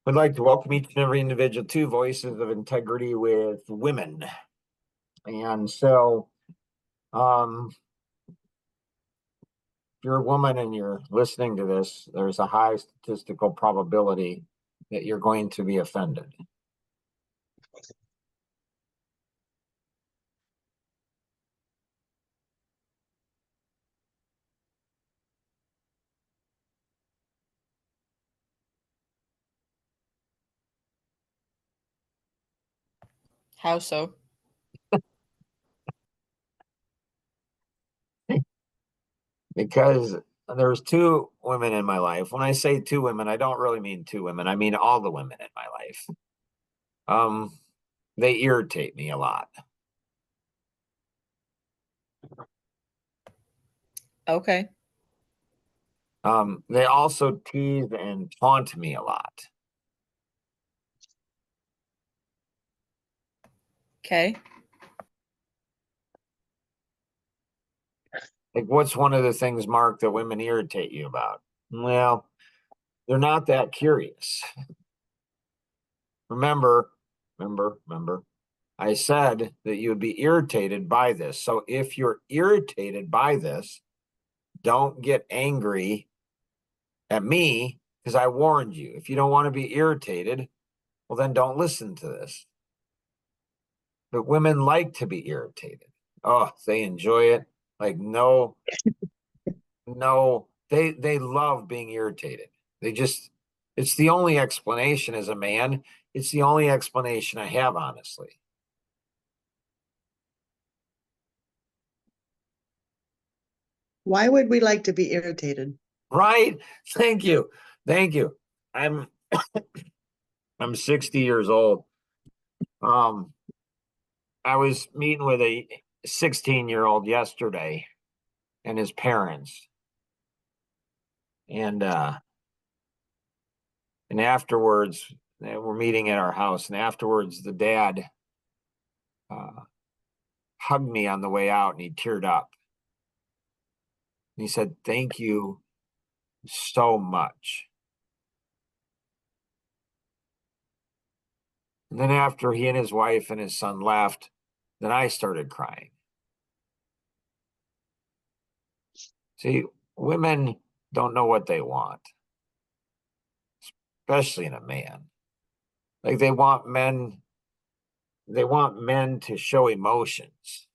I'd like to welcome each and every individual to Voices of Integrity with Women. And so, if you're a woman and you're listening to this, there's a high statistical probability that you're going to be offended. How so? Because there's two women in my life. When I say two women, I don't really mean two women. I mean all the women in my life. They irritate me a lot. Okay. They also tease and taunt me a lot. Okay. Like, what's one of the things, Mark, that women irritate you about? Well, they're not that curious. Remember, I said that you would be irritated by this. So if you're irritated by this, don't get angry at me because I warned you. If you don't want to be irritated, well, then don't listen to this. But women like to be irritated. Oh, they enjoy it. Like, no, they love being irritated. It's the only explanation as a man. It's the only explanation I have, honestly. Why would we like to be irritated? Right? Thank you. I'm I'm 60 years old. I was meeting with a 16-year-old yesterday and his parents. And afterwards, we're meeting at our house, and afterwards the dad hugged me on the way out and he teared up. And he said, "Thank you so much." And then after he and his wife and his son left, then I started crying. See, women don't know what they want, especially in a man. Like, they want men to show emotions,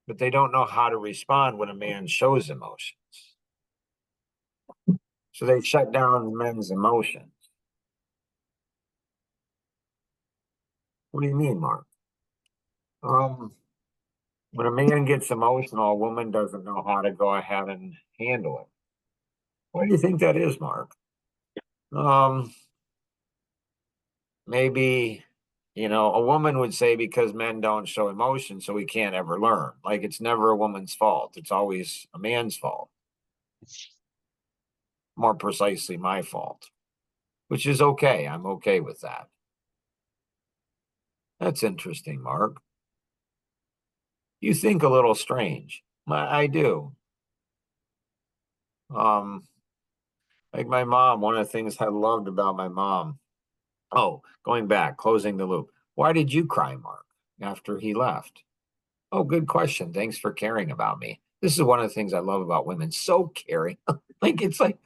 but they don't know how to respond when a man shows emotions. So they shut down men's emotions. What do you mean, Mark? When a man gets emotional, a woman doesn't know how to go ahead and handle it. Why do you think that is, Mark? Maybe, a woman would say because men don't show emotion, so we can't ever learn. Like, it's never a woman's fault. It's always a man's fault. More precisely, my fault, which is okay. I'm okay with that. That's interesting, Mark. You think a little strange. I do. Like my mom, one of the things I loved about my mom. Oh, going back, closing the loop. Why did you cry, Mark, after he left? Oh, good question. Thanks for caring about me. This is one of the things I love about women. So caring. Like, it's like,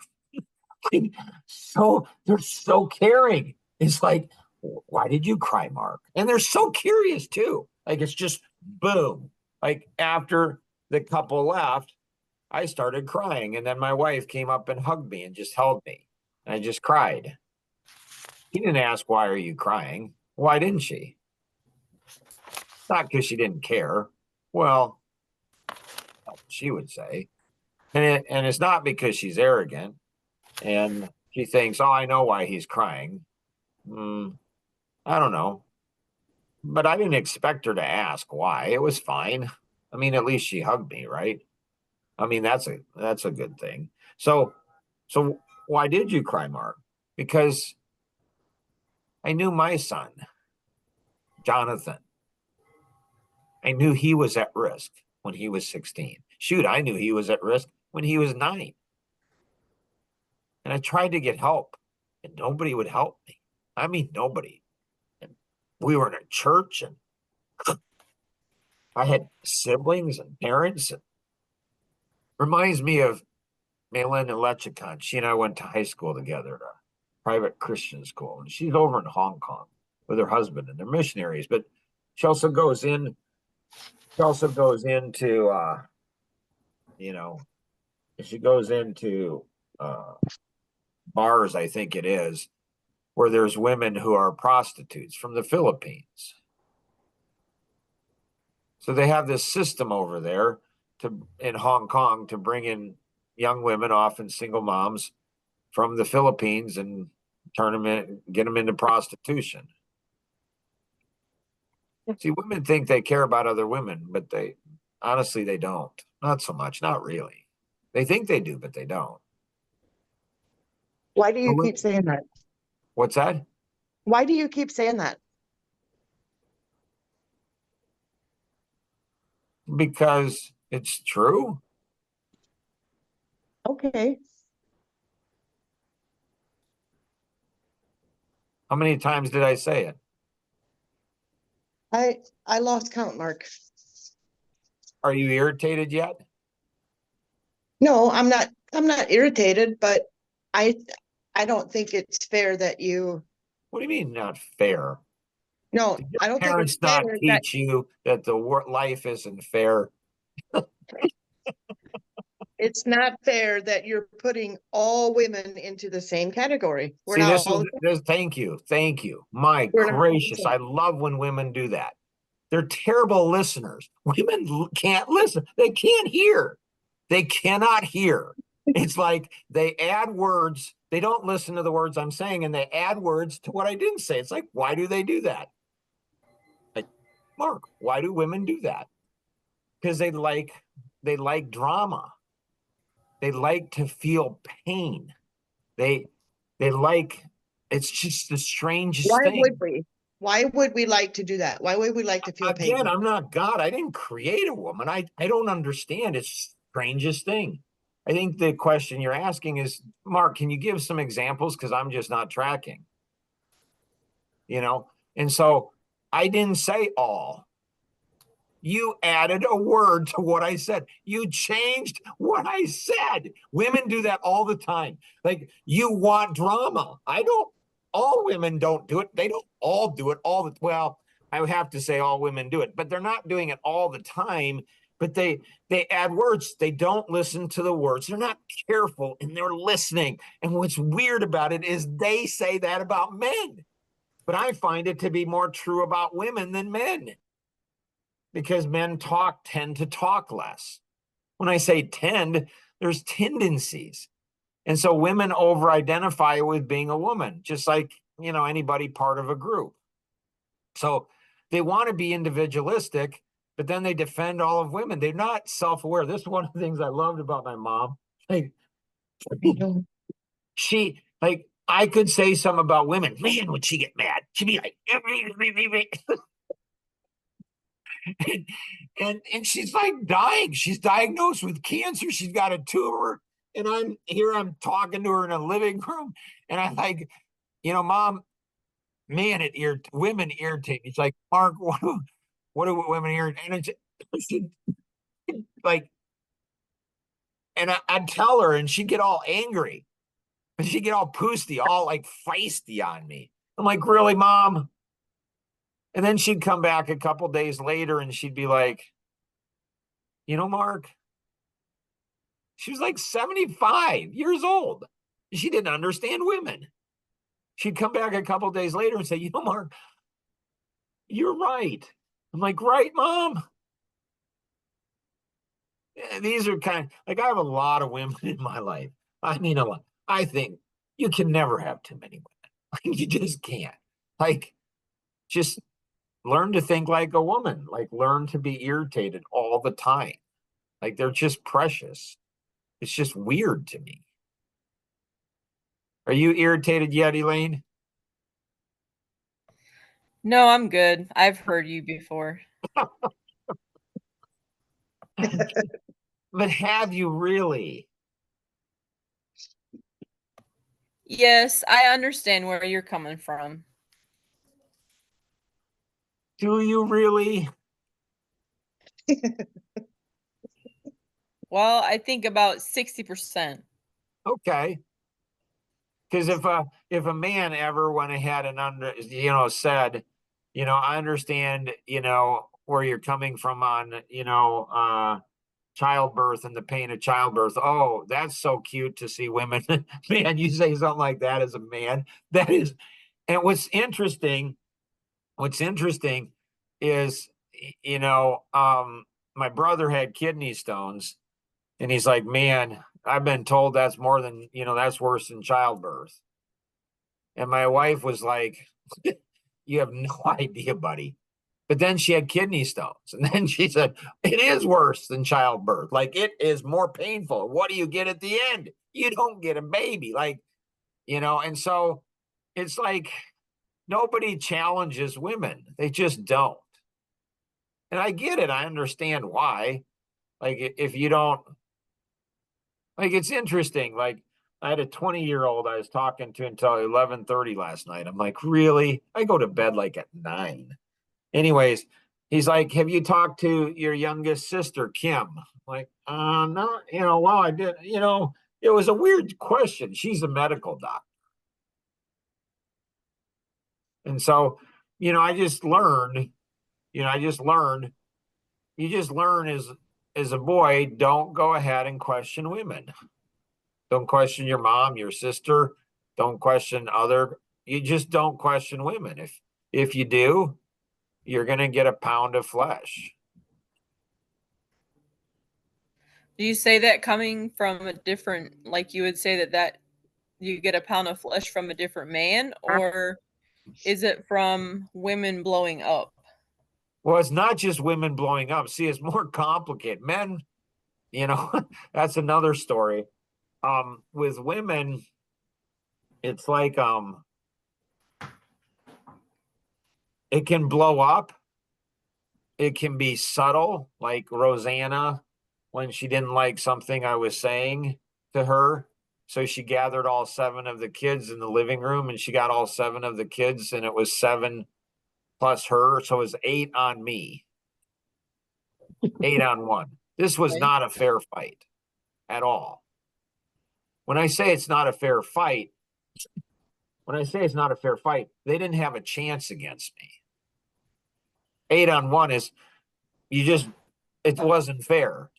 they're so caring. It's like, why did you cry, Mark? And they're so curious too. Like, it's just boom. Like, after the couple left, I started crying. And then my wife came up and hugged me and just held me. And I just cried. He didn't ask, why are you crying? Why didn't she? Not because she didn't care. Well, she would say. And it's not because she's arrogant and she thinks, oh, I know why he's crying. I don't know. But I didn't expect her to ask why. It was fine. I mean, at least she hugged me, right? I mean, that's a good thing. So why did you cry, Mark? Because I knew my son, Jonathan. I knew he was at risk when he was 16. Shoot, I knew he was at risk when he was 9. And I tried to get help, and nobody would help me. I mean, nobody. And we were in a church, and I had siblings and parents. And reminds me of Maylin and Lechicon. She and I went to high school together at a private Christian school, and she's over in Hong Kong with her husband, and they're missionaries. But she also goes in. She also goes into, you know, she goes into bars, I think it is, where there's women who are prostitutes from the Philippines. So they have this system over there in Hong Kong to bring in young women, often single moms from the Philippines, and turn them in, get them into prostitution. See, women think they care about other women, but they honestly they don't. Not so much, not really. They think they do, but they don't. Why do you Well, keep saying that? What's that? Why do you keep saying that? Because it's true. Okay. How many times did I say it? I lost count, Mark. Are you irritated yet? No, I'm not irritated, but I I don't think it's fair that you, What do you mean not fair? no, Did your I don't think it's parents not fair that teach you that the life isn't fair? it's not fair that you're putting all women into the same category. We're See, not all, thank you. Thank you. My we're not all the gracious. same. I love when women do that. They're terrible listeners. Women can't listen. They can't hear. They cannot hear. It's like they add words. They don't listen to the words I'm saying, and they add words to what I didn't say. It's like, why do they do that? Like, Mark, why do women do that? Because they like drama. They like to feel pain. They they like it's just the strangest Why thing. would we? Why would we like to do that? Why would we like to feel Again, pain? I'm not God. I didn't create a woman. I don't understand. It's the strangest thing. I think the question you're asking is, Mark, can you give some examples? Because I'm just not tracking. You know, and so I didn't say all. You added a word to what I said. You changed what I said. Women do that all the time. Like, you want drama. I don't, all women don't do it. They don't all do it all the, well, I would have to say all women do it, but they're not doing it all the time. But they add words. They don't listen to the words. They're not careful and they're listening. And what's weird about it is they say that about men. But I find it to be more true about women than men, because men tend to talk less. When I say tend, there's tendencies. And so women over identify with being a woman, just like, anybody part of a group. So they want to be individualistic, but then they defend all of women. They're not self-aware. This is one of the things I loved about my mom. Like, I could say something about women. Man, would she get mad? She'd be like, and she's like dying. She's diagnosed with cancer. She's got a tumor. And I'm talking to her in a living room. And I'm like, Mom, man, women irritate me. It's like, Mark, what do women irritate? And it's like, and I'd tell her, and she'd get all angry. And she'd get all poosty, all like feisty on me. I'm like, really, Mom? And then she'd come back a couple days later and she'd be like, Mark, she was like 75 years old. She didn't understand women. She'd come back a couple days later and say, Mark, you're right. I'm like, right, Mom? These are I have a lot of women in my life. I mean, a lot. I think you can never have too many women. You just can't. Just learn to think like a woman. Learn to be irritated all the time. They're just precious. It's just weird to me. Are you irritated yet, Elaine? No, I'm good. I've heard you before. But have you really? Yes, I understand where you're coming from. Do you really? Well, I think about 60%. Okay. Because if a man ever went ahead and said, I understand, where you're coming from on, childbirth and the pain of childbirth. Oh, that's so cute to see women. Man, you say something like that as a man. That is, and what's interesting is, my brother had kidney stones, and he's like, man, I've been told that's more than, that's worse than childbirth. And my wife was like, you have no idea, buddy. But then she had kidney stones. And then she said, it is worse than childbirth. Like, it is more painful. What do you get at the end? You don't get a baby. Like, and so it's like nobody challenges women. They just don't. And I get it. I understand why. Like, if you don't, like, it's interesting. Like, I had a 20-year-old I was talking to until 11:30 last night. I'm like, really? I go to bed like at 9. Anyways, he's like, have you talked to your youngest sister, Kim? I'm like, no, well, I did, it was a weird question. She's a medical doctor. And so, I just learned, you just learn as a boy, don't go ahead and question women. Don't question your mom, your sister. Don't question you just don't question women. If you do, you're going to get a pound of flesh. Do you say that coming from a different, like you would say that you get a pound of flesh from a different man, or is it from women blowing up? Well, it's not just women blowing up. See, it's more complicated. Men, that's another story. With women, it's like it can blow up. It can be subtle, like Rosanna when she didn't like something I was saying to her. So she gathered all 7 of the kids in the living room, and she got all 7 of the kids, and it was 7 plus her. So it was 8 on me, 8 on 1. This was Okay. not a fair fight at all. When I say it's not a fair fight, they didn't have a chance against me. 8 on 1 is it wasn't fair.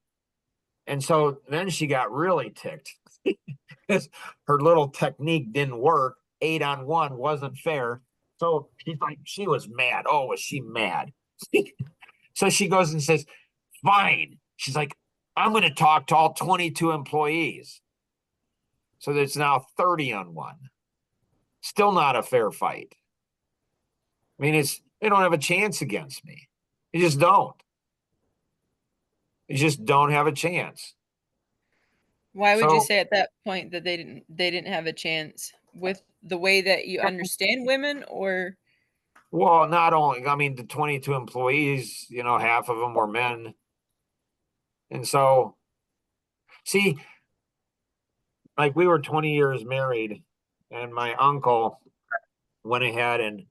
And so then she got really ticked because her little technique didn't work. 8 on 1 wasn't fair. So she was mad. Oh, was she mad? So she goes and says, fine. She's like, I'm going to talk to all 22 employees. So there's now 30 on 1. Still not a fair fight. I mean, they don't have a chance against me. They just don't. They just don't have a chance. Why would you So, say at that point that they didn't have a chance with the way that you understand women, or well, not only, I mean, the 22 employees, half of them were men. And so, see, like, we were 20 years married, and my uncle went ahead and,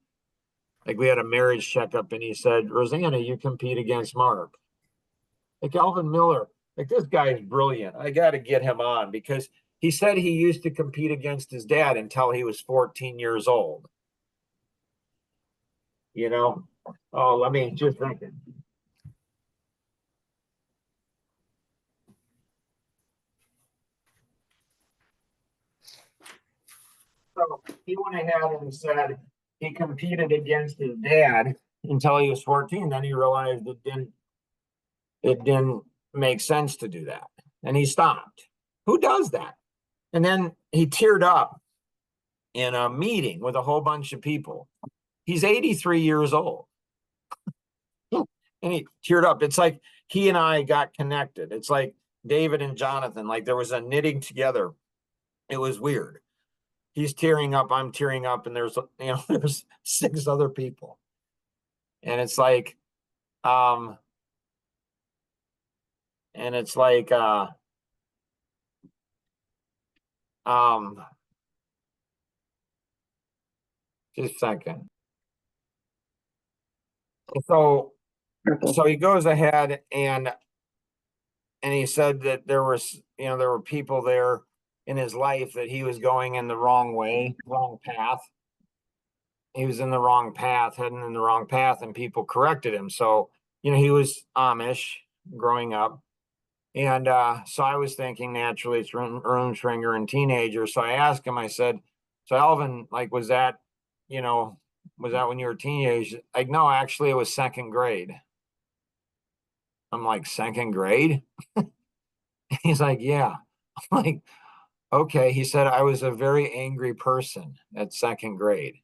like, we had a marriage checkup, and he said, Rosanna, you compete against Mark. Like, Alvin Miller, like, this guy is brilliant. I got to get him on because he said he used to compete against his dad until he was 14 years old. Oh, let me just think. So he went ahead and said he competed against his dad until he was 14. Then he realized it didn't make sense to do that. And he stopped. Who does that? And then he teared up in a meeting with a whole bunch of people. He's 83 years old. And he teared up. It's like he and I got connected. It's like David and Jonathan, like there was a knitting together. It was weird. He's tearing up, I'm tearing up, and there's 6 other people. And it's like, um, and it's like, um, just a second. So Purple. so he goes ahead and he said that there was, there were people there in his life that he was going in the wrong way, wrong path. He was in the wrong path, heading in the wrong path, and people corrected him. So, he was Amish growing up. And so I was thinking naturally it's Roomschringer and teenager. So I asked him, I said, so Alvin, like, was that when you were a teenager? Like, no, actually it was second grade. I'm like, second grade? He's like, yeah. I'm like, okay. He said, I was a very angry person at second grade,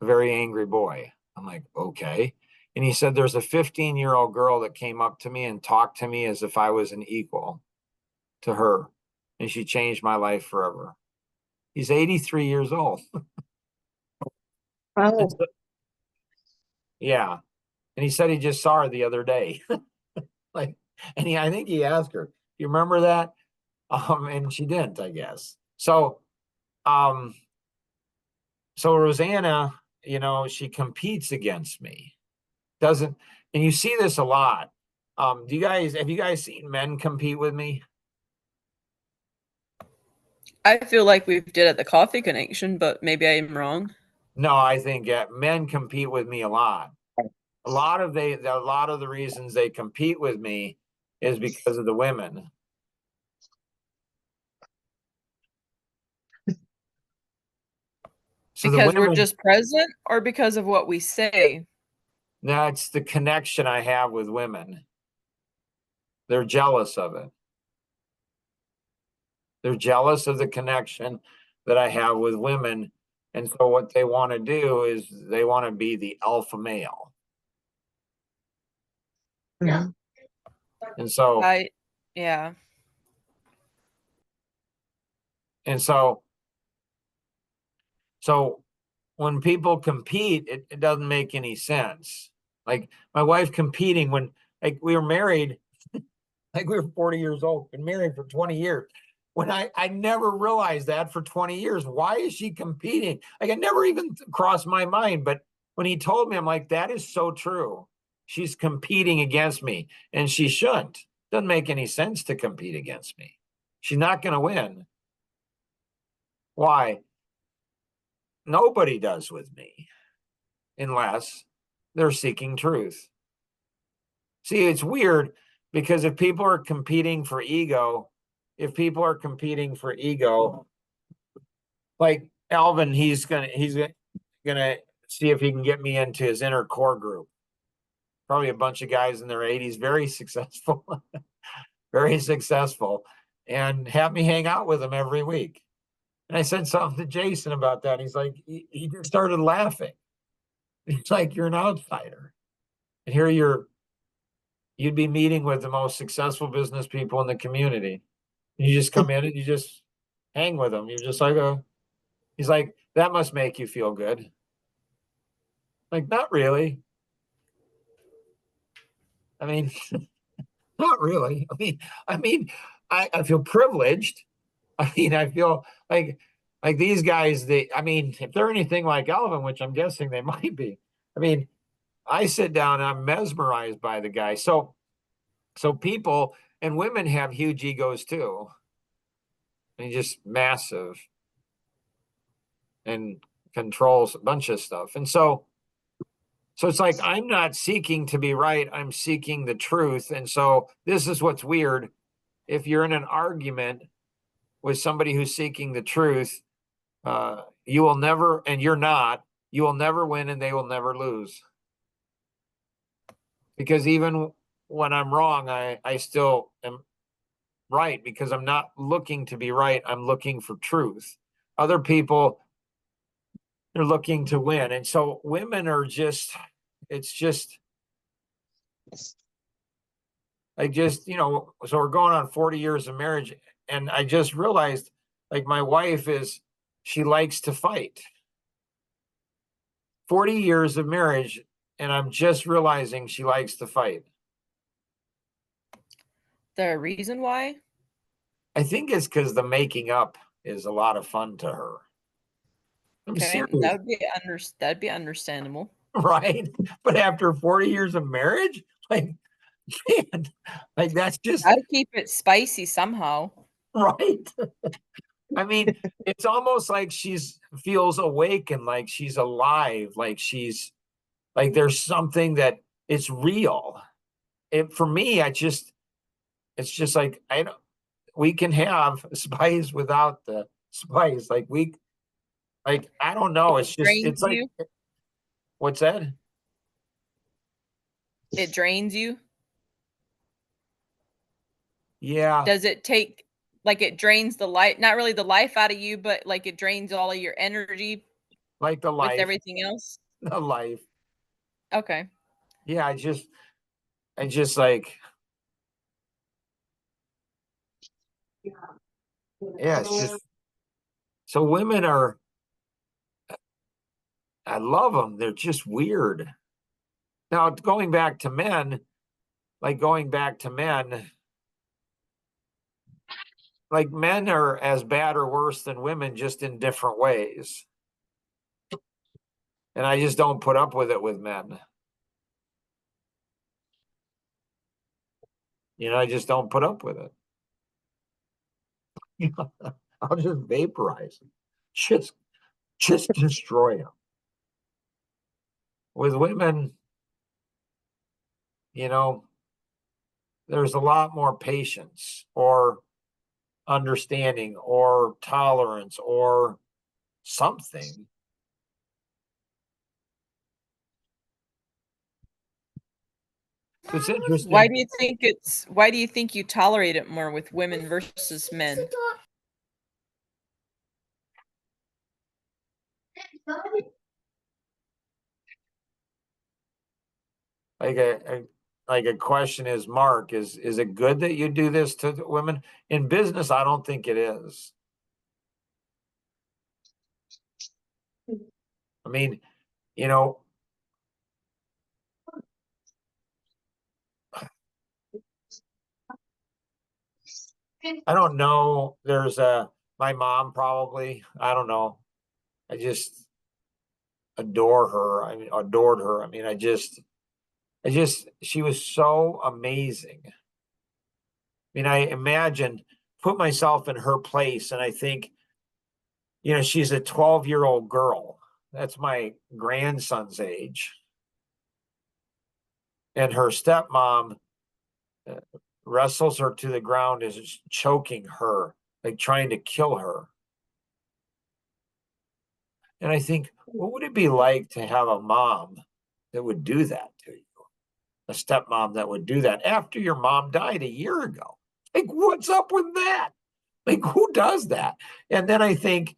a very angry boy. I'm like, okay. And he said, there's a 15-year-old girl that came up to me and talked to me as if I was an equal to her. And she changed my life forever. He's 83 years old. Oh, Yeah. And he said he just saw her the other day. Like, and I think he asked her, you remember that? And she didn't, I guess. Um, so Rosanna, she competes against me. Doesn't, and you see this a lot. Have you guys seen men compete with me? I feel like we did at the Coffee Connection, but maybe I am wrong. No, I think men compete with me a lot. A lot of the reasons they compete with me is because of the women. So the Because we're women, just present or because of what we say? now it's the connection I have with women. They're jealous of it. They're jealous of the connection that I have with women. And so what they want to do is they want to be the alpha male. yeah. And so, Yeah. and so, so when people compete, it doesn't make any sense. Like my wife competing when, like, we were married, like we were 40 years old, been married for 20 years. When I never realized that for 20 years. Why is she competing? Like, it never even crossed my mind. But when he told me, I'm like, that is so true. She's competing against me, and she shouldn't. Doesn't make any sense to compete against me. She's not going to win. Why? Nobody does with me unless they're seeking truth. See, it's weird because if people are competing for ego, like Alvin, he's gonna see if he can get me into his inner core group. Probably a bunch of guys in their 80s, very successful, very successful, and have me hang out with him every week. And I said something to Jason about that. He's like, he just started laughing. He's like, you're an outsider. And here you'd be meeting with the most successful business people in the community. And you just come in and you just hang with them. You're just like, he's like, that must make you feel good. Like, not really. I mean, not really. I feel privileged. I mean, I feel like these guys, if they're anything like Alvin, which I'm guessing they might be, I mean, I sit down and I'm mesmerized by the guy. So people and women have huge egos too. I mean, just massive, and controls a bunch of stuff. And so it's like, I'm not seeking to be right. I'm seeking the truth. And so this is what's weird. If you're in an argument with somebody who's seeking the truth, you will never, and you're not, you will never win and they will never lose. Because even when I'm wrong, I still am right because I'm not looking to be right. I'm looking for truth. Other people, they're looking to win. And so women are just, it's just, so we're going on 40 years of marriage. And I just realized, like, my wife she likes to fight. 40 years of marriage, and I'm just realizing she likes to fight. There a reason why? I think it's because the making up is a lot of fun to her. I'm Okay, serious. that'd be understandable. right? But after 40 years of marriage, like, man, like that's just Gotta keep it spicy somehow. right. I mean, it's almost like she's feels awake and like she's alive, like she's like there's something that it's real. And for me, it's just like I don't we can have spice without the spice. Like I don't know. It's just Drains it's like you? what's that? It drains you? Yeah, Does it take like it drains the life, not really the life out of you, but like it drains all of your energy like the with life, everything else? the life. Okay. Yeah, I just like yeah, it's just so women are I love them. They're just weird. Now, going back to men, like going back to men, like men are as bad or worse than women, just in different ways. And I just don't put up with it with men. I just don't put up with it. I'll just vaporize them. Just, just destroy them. With women, you know, there's a lot more patience or understanding or tolerance or something. It's Why interesting. do you think why do you think you tolerate it more with women versus men? Like a question is, Mark, is it good that you do this to women? In business, I don't think it is. I mean, you know, I don't know. There's my mom probably. I don't know. I just adore her. I mean, adored her. I mean, she was so amazing. I mean, I imagine, put myself in her place, and I think, she's a 12-year-old girl. That's my grandson's age. And her stepmom uh, wrestles her to the ground, is choking her, like trying to kill her. And I think, what would it be like to have a mom that would do that to you? A stepmom that would do that after your mom died a year ago. Like, what's up with that? Like, who does that? And then I think,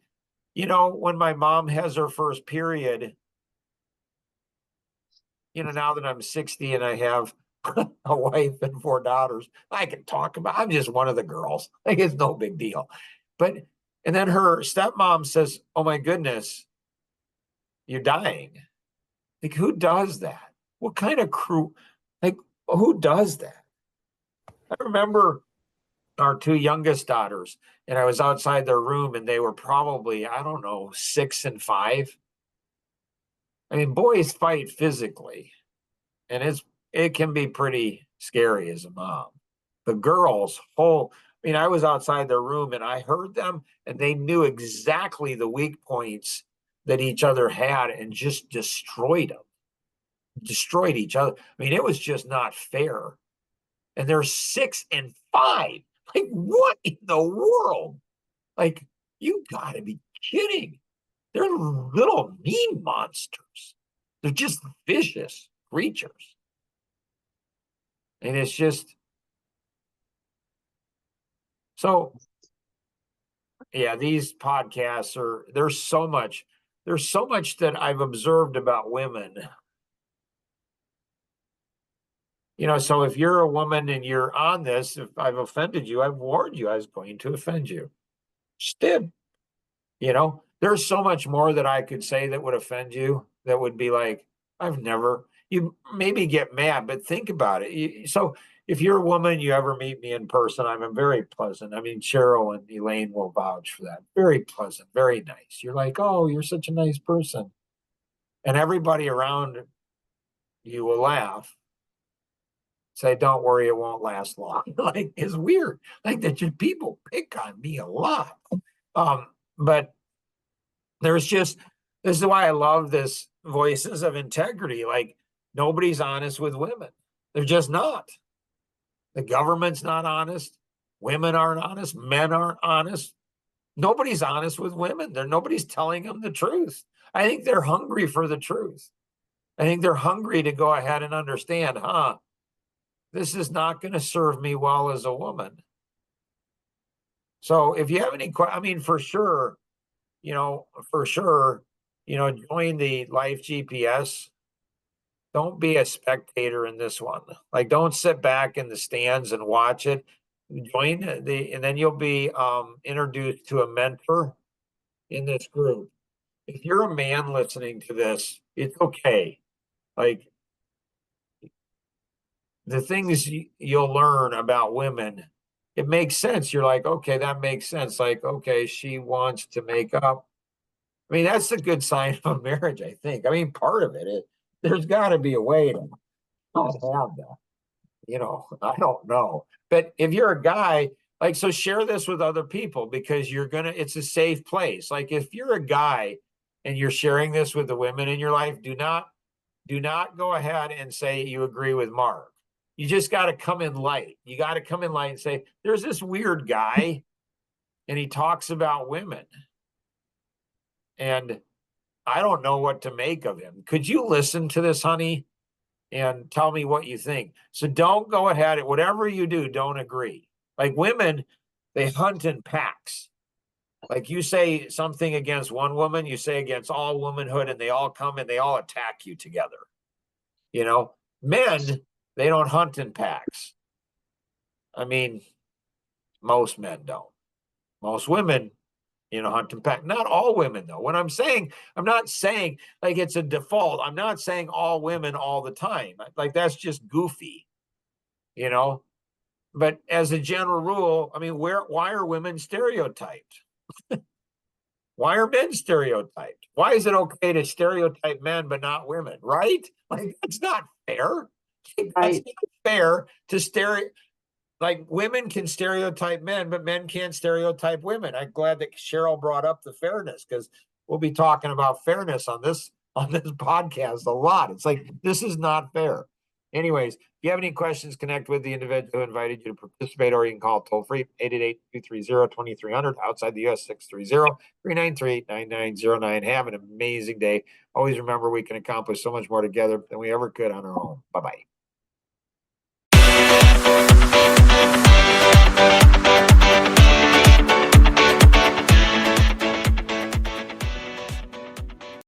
when my mom has her first period, now that I'm 60 and I have a wife and 4 daughters, I can talk about, I'm just one of the girls. Like, it's no big deal. But, and then her stepmom says, "Oh my goodness, you're dying." Like, who does that? What kind of crew? Like, who does that? I remember our two youngest daughters, and I was outside their room, and they were probably, I don't know, 6 and 5. I mean, boys fight physically, and it can be pretty scary as a mom. The girls, I was outside their room and I heard them, and they knew exactly the weak points that each other had and just destroyed them, destroyed each other. I mean, it was just not fair. And they're 6 and 5. Like, what in the world? Like, you gotta be kidding. They're little mean monsters. They're just vicious creatures. And it's just so, yeah, these podcasts there's so much that I've observed about women. So if you're a woman and you're on this, if I've offended you, I've warned you I was going to offend you. Just did. There's so much more that I could say that would offend you, that would be like, you maybe get mad, but think about it. So if you're a woman, you ever meet me in person, I'm very pleasant. I mean, Cheryl and Elaine will vouch for that. Very pleasant, very nice. You're like, "Oh, you're such a nice person." and everybody around you will laugh. Say, don't worry, it won't last long. Like, it's weird. Like that people pick on me a lot. But there's just, this is why I love this Voices of Integrity. Like, nobody's honest with women. They're just not. The government's not honest. Women aren't honest. Men aren't honest. Nobody's honest with women. Nobody's telling them the truth. I think they're hungry for the truth. I think they're hungry to go ahead and understand, this is not going to serve me well as a woman. So if you have any, I mean, for sure, join the Life GPS. Don't be a spectator in this one. Like, don't sit back in the stands and watch it. Join and then you'll be introduced to a mentor in this group. If you're a man listening to this, it's okay. Like, the things you'll learn about women, it makes sense. You're like, okay, that makes sense. Like, okay, she wants to make up. I mean, that's a good sign of a marriage, I think. I mean, part of it, there's got to be a way to not have that. I don't know. But if you're a guy, like, so share this with other people, because it's a safe place. Like, if you're a guy and you're sharing this with the women in your life, do not go ahead and say you agree with Mark. You just got to come in light. You got to come in light and say, there's this weird guy and he talks about women, and I don't know what to make of him. Could you listen to this, honey, and tell me what you think? So don't go ahead, whatever you do, don't agree. Like, women, they hunt in packs. Like, you say something against one woman, you say against all womanhood, and they all come and they all attack you together. Men, they don't hunt in packs. I mean, most men don't. Most women, hunt in packs. Not all women, though. When I'm not saying like it's a default. I'm not saying all women all the time. Like, that's just goofy, But as a general rule, I mean, why are women stereotyped? Why are men stereotyped? Why is it okay to stereotype men but not women? Right? Like, that's not fair. That's Right. not fair to like, women can stereotype men, but men can't stereotype women. I'm glad that Cheryl brought up the fairness, because we'll be talking about fairness on this podcast a lot. It's like, this is not fair. Anyways, if you have any questions, connect with the individual who invited you to participate, or you can call toll free 888-230-2300, outside the US 630-393-9909. Have an amazing day. Always remember, we can accomplish so much more together than we ever could on our own. Bye-bye.